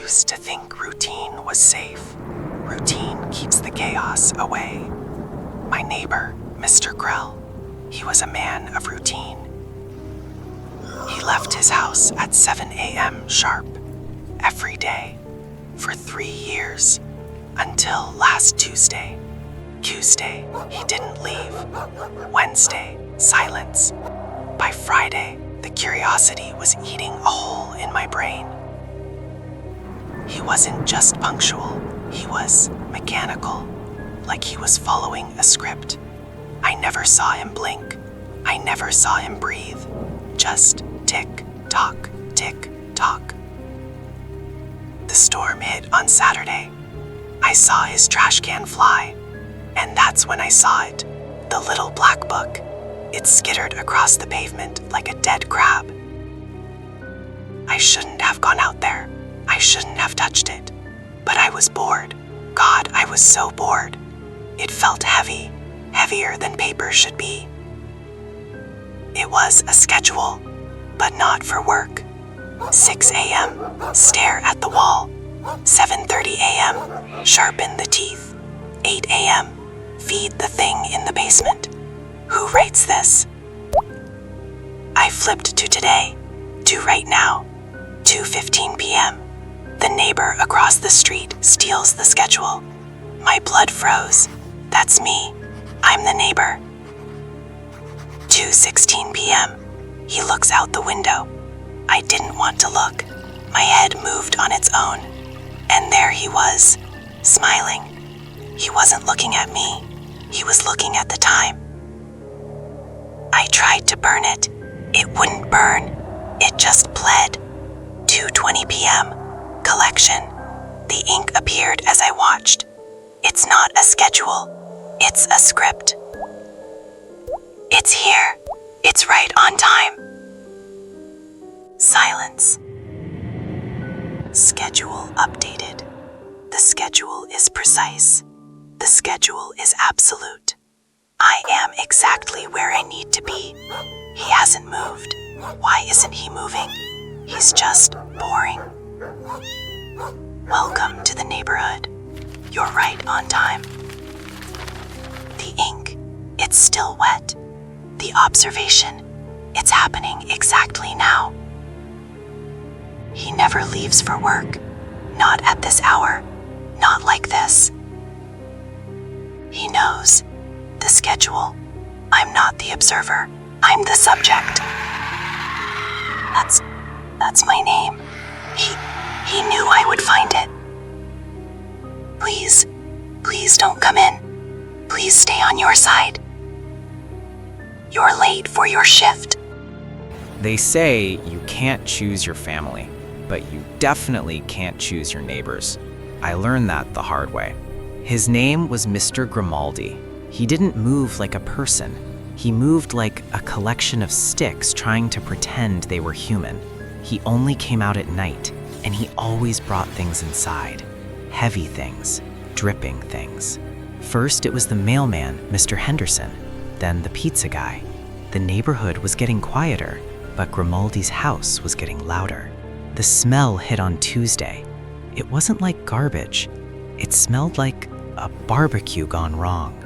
used to think routine was safe. Routine keeps the chaos away. My neighbor, Mr. Grell, he was a man of routine. He left his house at 7 a.m. sharp, every day, for 3 years, until last Tuesday. Tuesday, he didn't leave. Wednesday, silence. By Friday, the curiosity was eating a hole in my brain. He wasn't just punctual, he was mechanical, like he was following a script. I never saw him blink. I never saw him breathe. Just tick, tock, tick, tock. The storm hit on Saturday. I saw his trash can fly, and that's when I saw it, the little black book. It skittered across the pavement like a dead crab. I shouldn't have gone out there. I shouldn't have touched it. But I was bored. God, I was so bored. It felt heavy, heavier than paper should be. It was a schedule, but not for work. 6 a.m., stare at the wall. 7:30 a.m., sharpen the teeth. 8 a.m., feed the thing in the basement. Who writes this? I flipped to today, to right now. 2:15 p.m., the neighbor across the street steals the schedule. My blood froze. That's me. I'm the neighbor. 2:16 p.m., he looks out the window. I didn't want to look. My head moved on its own. And there he was, smiling. He wasn't looking at me. He was looking at the time. I tried to burn it. It wouldn't burn. It just bled. 2:20 p.m., collection. The ink appeared as I watched. It's not a schedule. It's a script. It's here. It's right on time. Silence. Schedule updated. The schedule is precise. The schedule is absolute. I am exactly where I need to be. He hasn't moved. Why isn't he moving? He's just boring. Welcome to the neighborhood. You're right on time. The ink, it's still wet. The observation, it's happening exactly now. He never leaves for work. Not at this hour. Not like this. He knows. The schedule. I'm not the observer. I'm the subject. That's my name. He knew I would find it. Please don't come in. Please stay on your side. You're late for your shift. They say you can't choose your family, but you definitely can't choose your neighbors. I learned that the hard way. His name was Mr. Grimaldi. He didn't move like a person. He moved like a collection of sticks trying to pretend they were human. He only came out at night, and he always brought things inside. Heavy things, dripping things. First, it was the mailman, Mr. Henderson, then the pizza guy. The neighborhood was getting quieter, but Grimaldi's house was getting louder. The smell hit on Tuesday. It wasn't like garbage. It smelled like a barbecue gone wrong.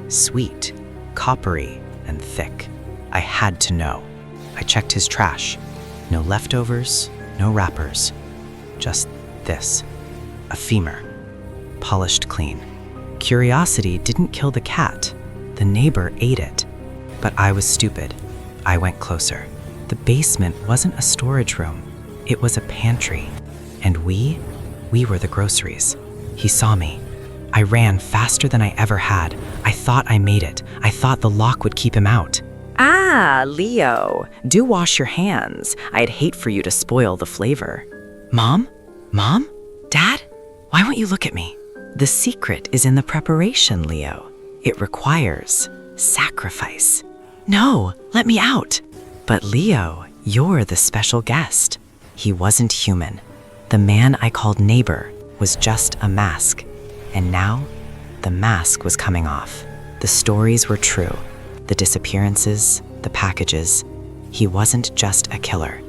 Sweet, coppery, and thick. I had to know. I checked his trash. No leftovers, no wrappers. Just this. A femur. Polished clean. Curiosity didn't kill the cat. The neighbor ate it. But I was stupid. I went closer. The basement wasn't a storage room. It was a pantry. And we were the groceries. He saw me. I ran faster than I ever had. I thought I made it. I thought the lock would keep him out. Ah, Leo, do wash your hands. I'd hate for you to spoil the flavor. Mom? Dad? Why won't you look at me? The secret is in the preparation, Leo. It requires sacrifice. No, let me out. But Leo, you're the special guest. He wasn't human. The man I called neighbor was just a mask. And now, the mask was coming off. The stories were true. The disappearances, the packages. He wasn't just a killer.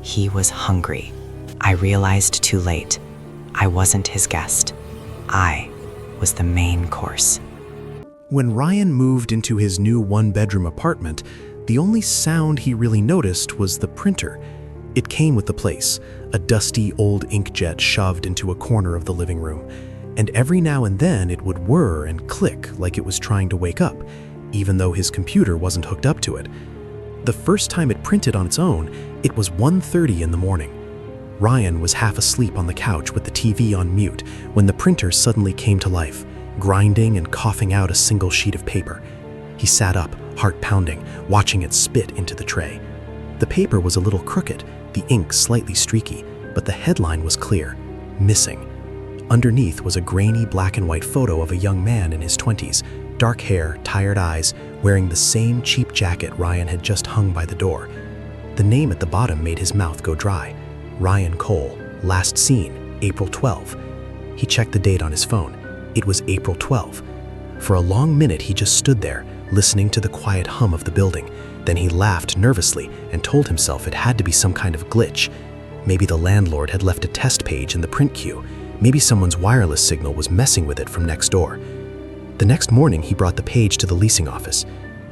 He was hungry. I realized too late. I wasn't his guest. I was the main course. When Ryan moved into his new one-bedroom apartment, the only sound he really noticed was the printer. It came with the place, a dusty old inkjet shoved into a corner of the living room. And every now and then it would whir and click like it was trying to wake up, even though his computer wasn't hooked up to it. The first time it printed on its own, it was 1:30 in the morning. Ryan was half asleep on the couch with the TV on mute when the printer suddenly came to life, grinding and coughing out a single sheet of paper. He sat up, heart pounding, watching it spit into the tray. The paper was a little crooked, the ink slightly streaky, but the headline was clear: missing. Underneath was a grainy black and white photo of a young man in his 20s, dark hair, tired eyes, wearing the same cheap jacket Ryan had just hung by the door. The name at the bottom made his mouth go dry. Ryan Cole, last seen, April 12. He checked the date on his phone. It was April 12. For a long minute he just stood there, listening to the quiet hum of the building. Then he laughed nervously and told himself it had to be some kind of glitch. Maybe the landlord had left a test page in the print queue. Maybe someone's wireless signal was messing with it from next door. The next morning, he brought the page to the leasing office.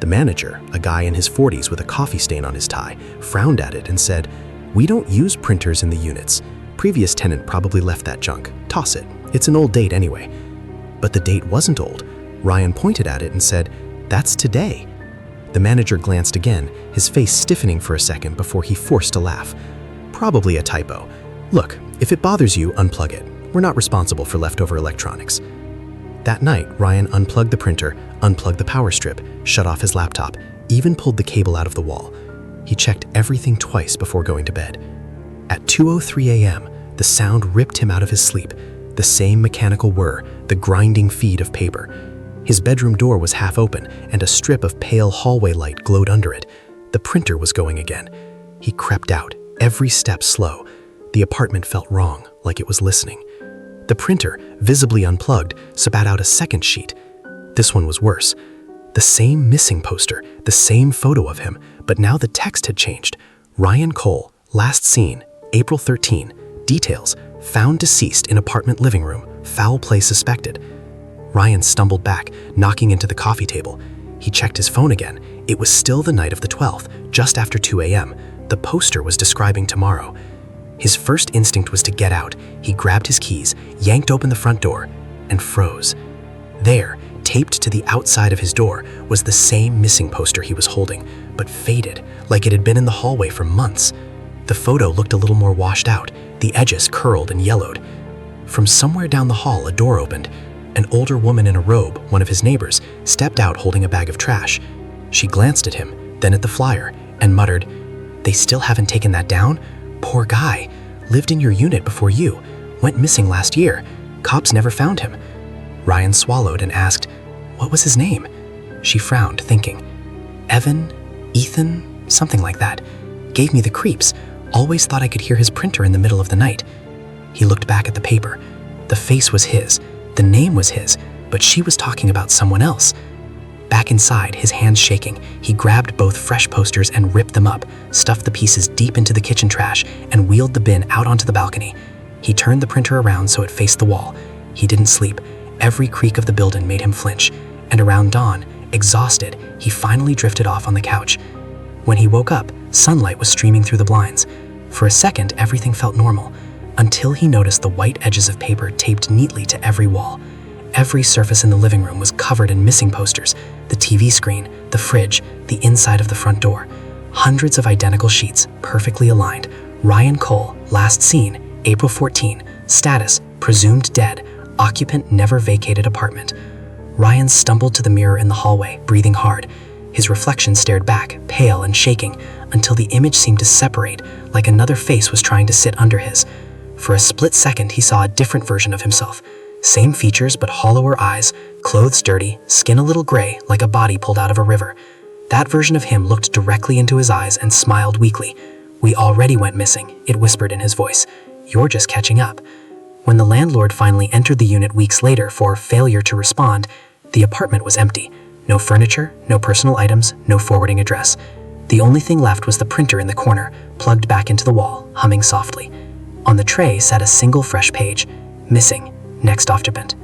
The manager, a guy in his 40s with a coffee stain on his tie, frowned at it and said, "We don't use printers in the units. Previous tenant probably left that junk. Toss it. It's an old date anyway." But the date wasn't old. Ryan pointed at it and said, "That's today." The manager glanced again, his face stiffening for a second before he forced a laugh. "Probably a typo. Look, if it bothers you, unplug it. We're not responsible for leftover electronics." That night, Ryan unplugged the printer, unplugged the power strip, shut off his laptop, even pulled the cable out of the wall. He checked everything twice before going to bed. At 2:03 a.m., the sound ripped him out of his sleep. The same mechanical whir, the grinding feed of paper. His bedroom door was half open, and a strip of pale hallway light glowed under it. The printer was going again. He crept out, every step slow. The apartment felt wrong, like it was listening. The printer, visibly unplugged, spat out a second sheet. This one was worse. The same missing poster, the same photo of him, but now the text had changed. Ryan Cole, last seen, April 13. Details: found deceased in apartment living room, foul play suspected. Ryan stumbled back, knocking into the coffee table. He checked his phone again. It was still the night of the 12th, just after 2 a.m. The poster was describing tomorrow. His first instinct was to get out. He grabbed his keys, yanked open the front door, and froze. There, taped to the outside of his door, was the same missing poster he was holding, but faded, like it had been in the hallway for months. The photo looked a little more washed out, the edges curled and yellowed. From somewhere down the hall, a door opened. An older woman in a robe, one of his neighbors, stepped out holding a bag of trash. She glanced at him, then at the flyer, and muttered, "They still haven't taken that down? Poor guy. Lived in your unit before you. Went missing last year. Cops never found him." Ryan swallowed and asked, "What was his name?" She frowned, thinking, "Evan? Ethan? Something like that. Gave me the creeps. Always thought I could hear his printer in the middle of the night." He looked back at the paper. The face was his. The name was his, but she was talking about someone else. Back inside, his hands shaking, he grabbed both fresh posters and ripped them up, stuffed the pieces deep into the kitchen trash, and wheeled the bin out onto the balcony. He turned the printer around so it faced the wall. He didn't sleep. Every creak of the building made him flinch, and around dawn, exhausted, he finally drifted off on the couch. When he woke up, sunlight was streaming through the blinds. For a second, everything felt normal, until he noticed the white edges of paper taped neatly to every wall. Every surface in the living room was covered in missing posters: the TV screen, the fridge, the inside of the front door. Hundreds of identical sheets, perfectly aligned. Ryan Cole, last seen, April 14. Status: presumed dead. Occupant never vacated apartment. Ryan stumbled to the mirror in the hallway, breathing hard. His reflection stared back, pale and shaking, until the image seemed to separate, like another face was trying to sit under his. For a split second, he saw a different version of himself. Same features, but hollower eyes, clothes dirty, skin a little gray, like a body pulled out of a river. That version of him looked directly into his eyes and smiled weakly. "We already went missing," it whispered in his voice. "You're just catching up." When the landlord finally entered the unit weeks later for failure to respond, the apartment was empty. No furniture, no personal items, no forwarding address. The only thing left was the printer in the corner, plugged back into the wall, humming softly. On the tray sat a single fresh page. Missing. Next occupant.